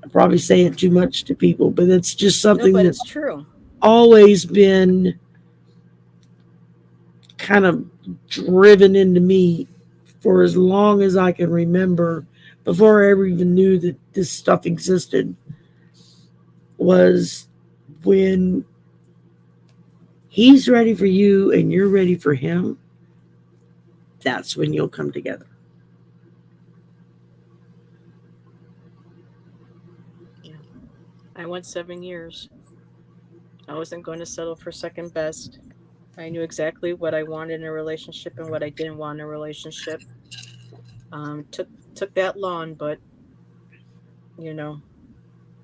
I probably say it too much to people, but it's just No, something but that's it's true. always been kind of driven into me for as long as I can remember before I ever even knew that this stuff existed was when he's ready for you and you're ready for him, that's when you'll come together. Yeah. I went 7 years. I wasn't going to settle for second best. I knew exactly what I wanted in a relationship and what I didn't want in a relationship. Took that long, but you know,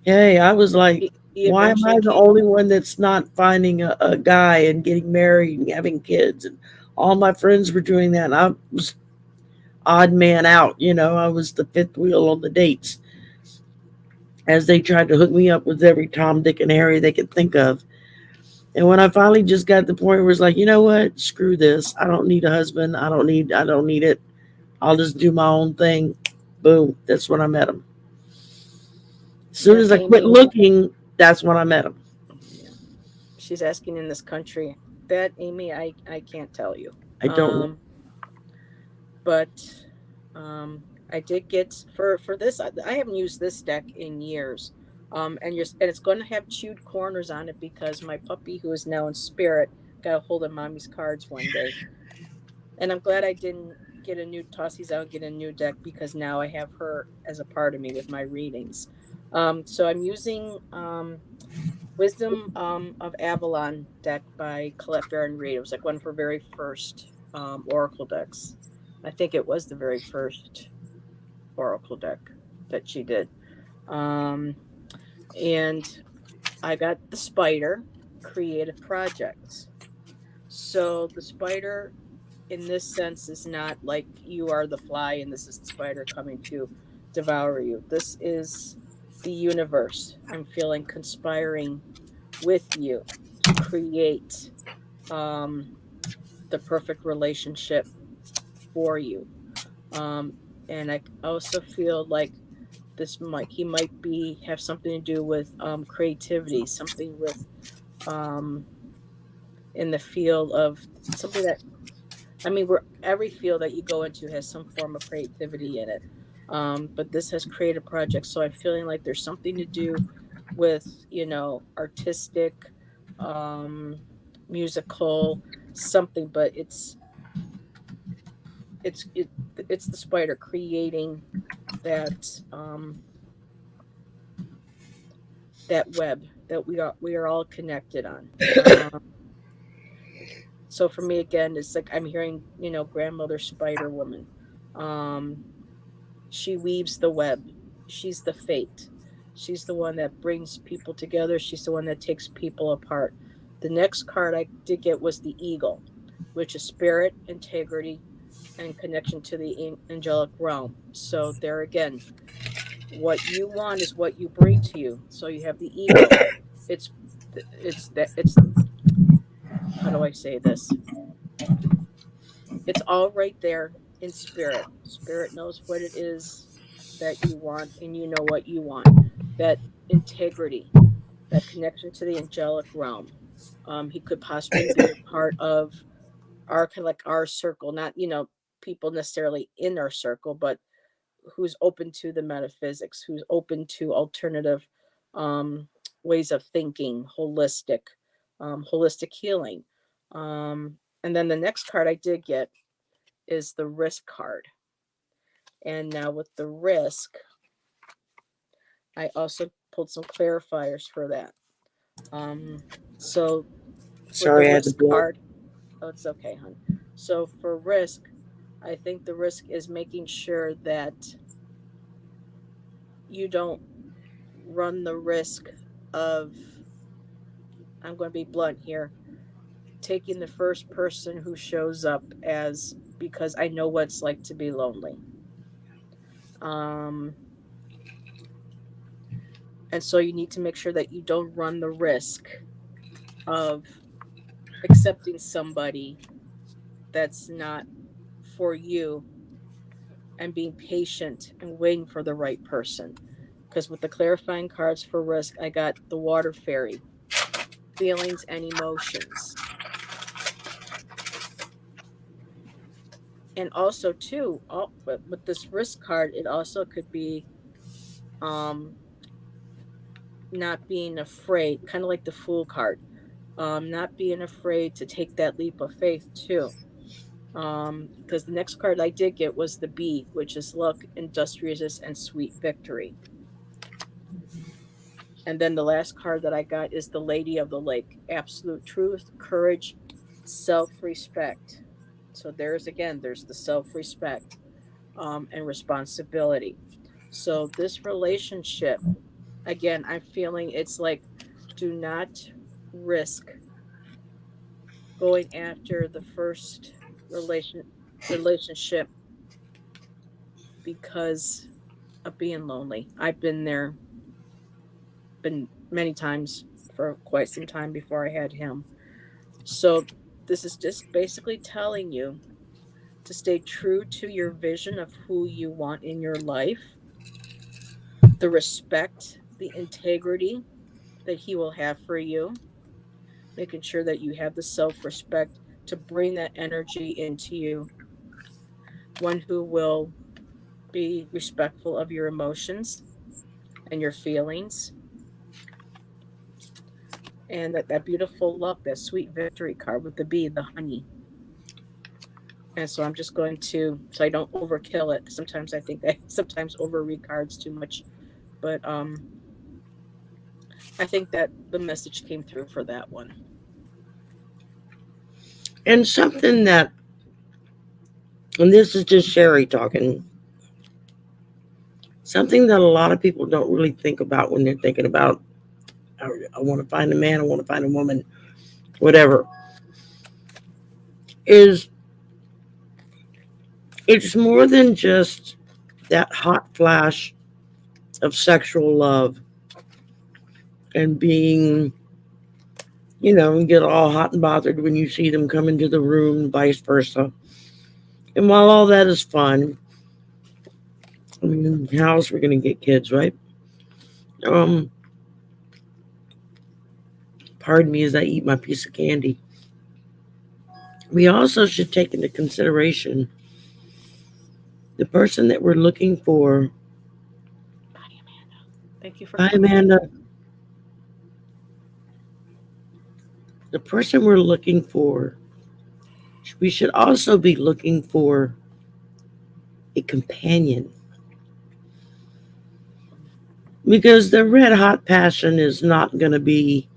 Hey, I was like, he why am I eventually the came. only one that's not finding a guy and getting married and having kids? And all my friends were doing that. And I was odd man out, I was the fifth wheel on the dates as they tried to hook me up with every Tom, Dick, and Harry they could think of. And when I finally just got to the point where it's like, you know what? Screw this. I don't need a husband. I don't need it. I'll just do my own thing. Boom. That's when I met him. As soon Yeah, as I quit Amy. looking, that's when I met him. Yeah. She's asking in this country. That, Amy, I can't tell you. I don't know. But I did get for this. I haven't used this deck in years. And it's going to have chewed corners on it because my puppy, who is now in spirit, got a hold of mommy's cards one day, and I'm glad I didn't get a new toss these out and get a new deck because now I have her as a part of me with my readings. So I'm using Wisdom of Avalon deck by Colette Baron Reed. It was like one of her very first Oracle decks. I think it was the very first Oracle deck that she did. Um, and I got the Spider Creative Projects. So the spider, in this sense, is not like you are the fly and this is the spider coming to devour you. This is the universe. I'm feeling conspiring with you to create um, the perfect relationship for you. Um, and I also feel like this might he might be have something to do with creativity, something with um, in the field of something that I mean, where every field that you go into has some form of creativity in it. But this has creative projects, so I'm feeling like there's something to do with artistic, um, musical, something. But it's it, it's the spider creating that that web that we are all connected on. So for me again, it's like I'm hearing grandmother spider woman. Um, She weaves the web. She's the fate. She's the one that brings people together. She's the one that takes people apart. The next card I did get was the eagle, which is spirit, integrity, and connection to the angelic realm. So there again, what you want is what you bring to you. So you have the eagle. It's it's how do I say this? It's all right there in spirit. Spirit knows what it is that you want, and you know what you want. That integrity, that connection to the angelic realm. He could possibly be a part of our kind of like our circle, not people necessarily in our circle, but who's open to the metaphysics, who's open to alternative um, ways of thinking, holistic healing. And then the next card I did get is the risk card. And now with the risk, I also pulled some clarifiers for that. So for the Sorry, I had to risk blow. card, oh, it's okay, hon. So for risk, I think the risk is making sure that you don't run the risk of, I'm going to be blunt here, taking the first person who shows up as because I know what it's like to be lonely. Um, and so you need to make sure that you don't run the risk of accepting somebody that's not for you and being patient and waiting for the right person. Because with the clarifying cards for risk, I got the water fairy, feelings and emotions. And also, too, with this risk card, it also could be um, not being afraid, kind of like the fool card, not being afraid to take that leap of faith, too. Because the next card I did get was the bee, which is luck, industriousness, and sweet victory. And then the last card that I got is the Lady of the Lake, absolute truth, courage, self respect. So there's the self respect and responsibility. So this relationship, again, I'm feeling it's like do not risk going after the first relation relationship because of being lonely. I've been there, been many times for quite some time before I had him. So this is just basically telling you to stay true to your vision of who you want in your life, the respect, the integrity that he will have for you, making sure that you have the self respect to bring that energy into you. One who will be respectful of your emotions and your feelings, and that beautiful luck, that sweet victory card with the bee, the honey. And so I'm just going to, so I don't overkill it. Sometimes I think I sometimes overread cards too much, but I think that the message came through for that one. And something that, and this is just Sherry talking, something that a lot of people don't really think about when they're thinking about, I want to find a man, I want to find a woman, whatever, is it's more than just that hot flash of sexual love and being, and get all hot and bothered when you see them come into the room, vice versa. And while all that is fun, I mean, how else are we going to get kids, right? Um, Pardon me as I eat my piece of candy. We also should take into consideration the person that we're looking for. Bye, Amanda. Thank you for Hi, coming in. Amanda. The person we're looking for, we should also be looking for a companion, because the red hot passion is not going to be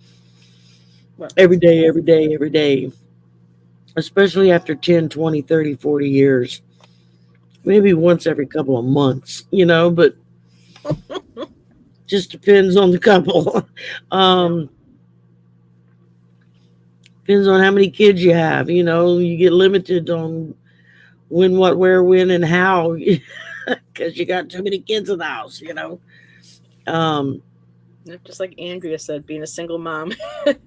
What? every day, every day, every day, especially after 10, 20, 30, 40 years. Maybe once every couple of months, but just depends on the couple. Yep. um, Depends on how many kids you have. You get limited on when, what, where, when, and how, because you got too many kids in the house. Um, Yep, just like Andrea said, being a single mom,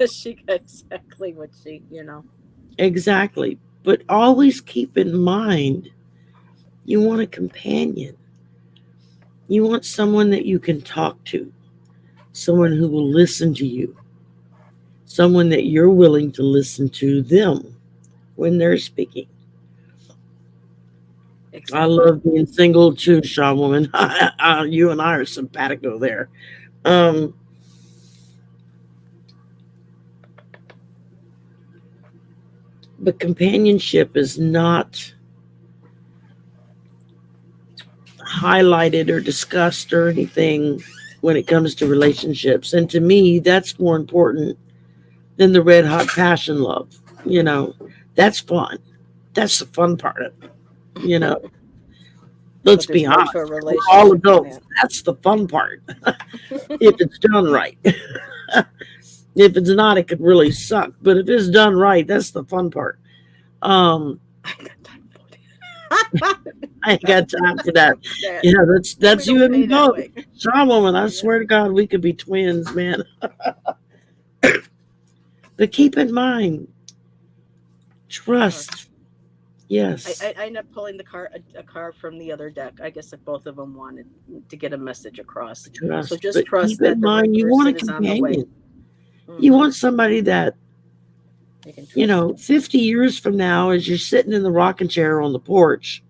she got exactly what she. exactly. But always keep in mind, you want a companion. You want someone that you can talk to, someone who will listen to you, someone that you're willing to listen to them when they're speaking. I Exactly. love being single too, Shaw woman. You and I are simpatico there. Um, but companionship is not highlighted or discussed or anything when it comes to relationships. And to me, that's more important than the red hot passion love. You know, that's fun. That's the fun part of it. You know, let's But there's be more to honest. a We're all relationship than adults. that. That's the fun part. If it's done right. If it's not, it could really suck. But if it's done right, that's the fun part. Um, I got time for that. I ain't got time for that. That Yeah, that's homie that's you don't and me pay that both. way. Shaw woman, I Yeah. swear to God, we could be twins, man. But keep in mind, trust. Trust. Yes, I ended up pulling a card from the other deck. I guess if both of them wanted to get a message across. So trust. just But keep trust in that the right mind, you want a person is on the way. companion. You Hmm. want somebody that, They can trust. 50 years from now, as you're sitting in the rocking chair on the porch,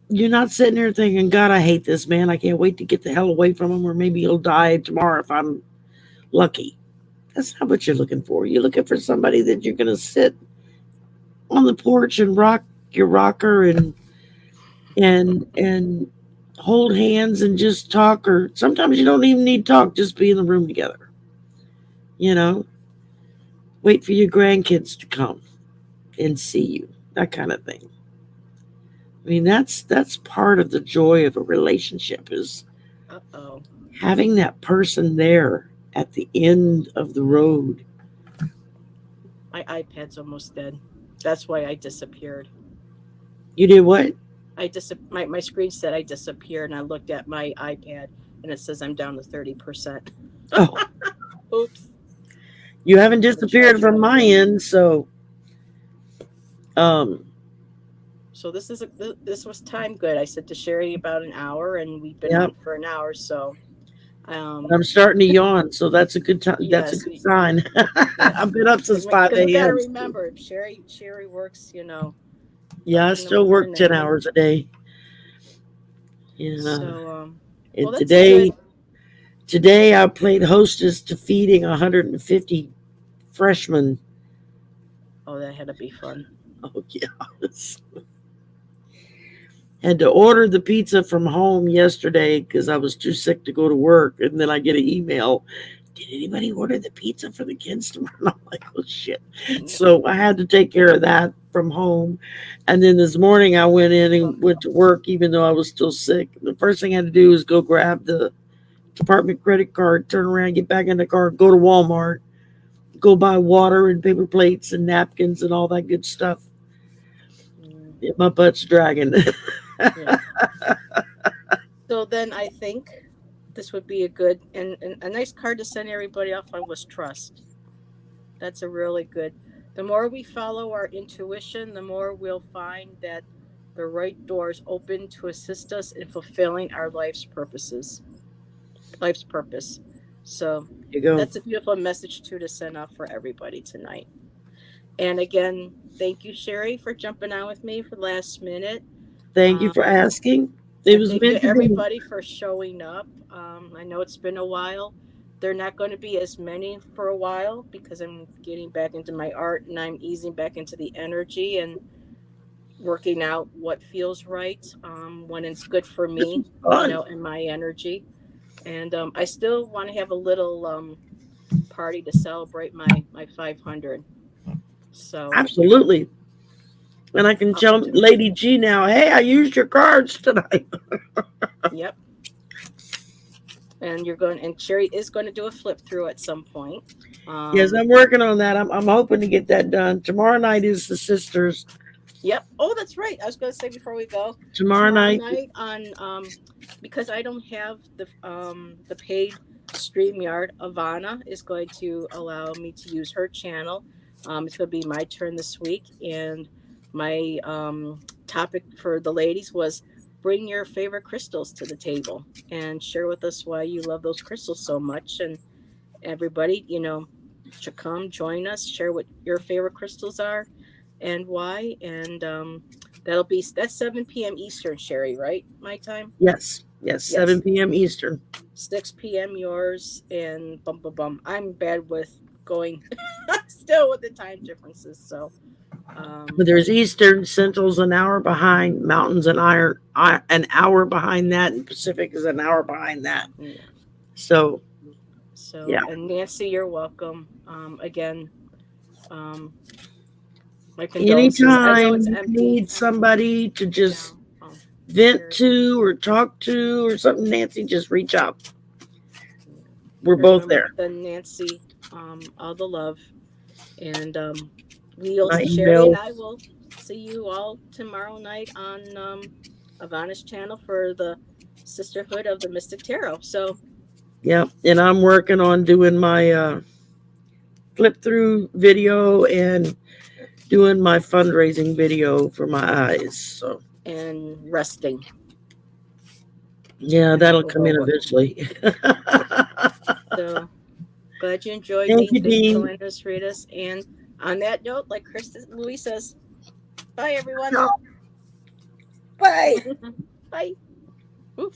you're not sitting there thinking, God, I hate this man. I can't wait to get the hell away from him, or maybe he'll die tomorrow if I'm lucky. That's not what you're looking for. You're looking for somebody that you're going to sit on the porch and rock your rocker and hold hands and just talk, or sometimes you don't even need to talk, just be in the room together. You know, wait for your grandkids to come and see you, that kind of thing. I mean, that's part of the joy of a relationship, is Uh oh. having that person there at the end of the road. My iPad's almost dead. That's why I disappeared. You did what? My screen said I disappeared, and I looked at my iPad, and it says I'm down to 30%. Oh, Oops. you haven't So the disappeared charger from went my dead. end, so um So this was time good. I said to Sherry about an hour, and we've been yep. on for an hour. So Um, I'm starting to yawn, so that's a good time. That's a yes, good sign. yes, I've been up since 5 because we got to a.m. remember, Sherry works, Yeah, I in the still work 10 morning. hours a day. Yeah. So, well, And that's good. today I played hostess to feeding 150 freshmen. Oh, that had to be fun. Oh, yeah. Had to order the pizza from home yesterday because I was too sick to go to work. And then I get an email. Did anybody order the pizza for the kids tomorrow? And I'm like, oh shit. Yeah. So I had to take care of that from home. And then this morning I went in and went to work even though I was still sick. The first thing I had to do was go grab the department credit card, turn around, get back in the car, go to Walmart, go buy water and paper plates and napkins and all that good stuff. Mm, Yeah, my butt's dragging. yeah. So then I think this would be a good and a nice card to send everybody off on was trust. That's a really good. The more we follow our intuition, the more we'll find that the right doors open to assist us in fulfilling our life's purpose. So You go. that's a beautiful message too to send out for everybody tonight. And again, thank you, Sherry, for jumping on with me for last minute. Thank you for Um, asking. It and was thank you meant to be. everybody for showing up. I know it's been a while. They're not going to be as many for a while because I'm getting back into my art and I'm easing back into the energy and working out what feels right when it's good for This me, was fun. and my energy. And I still want to have a little party to celebrate my 500. So Absolutely. And I can I'll tell do. Lady G now, hey, I used your cards tonight. Yep. And Sherry is going to do a flip through at some point. Yes, Um, I'm working on that. I'm hoping to get that done. Tomorrow night is the sisters. Yep. Oh, that's right. I was going to say before we go, Tomorrow tomorrow night, night on because I don't have the paid StreamYard, Ivana is going to allow me to use her channel. It's going to be my turn this week, and my topic for the ladies was bring your favorite crystals to the table and share with us why you love those crystals so much. And everybody, should come join us, share what your favorite crystals are and why. And that's 7 p.m. Eastern, Sherry, right? My time? yes, yes, Yes. 7 p.m. Eastern. 6 p.m. yours, and bum bum bum. I'm bad with going still with the time differences. So But um there's Eastern, Central's an hour behind, Mountain's an hour behind that, and Pacific is an hour behind that. yeah. So, yeah, And Nancy, you're welcome. Again, um my condolences. I know anytime it's you empty. need somebody to Yeah. just Oh, vent Sherry. to or talk to or something, Nancy, just reach out. Yeah. We're Here's both my there. then Nancy, all the love. And we'll My Sherry and email. I will see you all tomorrow night on Ivana's channel for the Sisterhood of the Mystic Tarot. So Yeah, and I'm working on doing my flip through video and doing my fundraising video for my eyes. So and resting. yeah, And that'll come in eventually. so glad you enjoyed Thank me. you, Thanks for Dean. letting us read us. And on that note, like Krista Louise says, bye everyone. No, bye. Bye. Woo.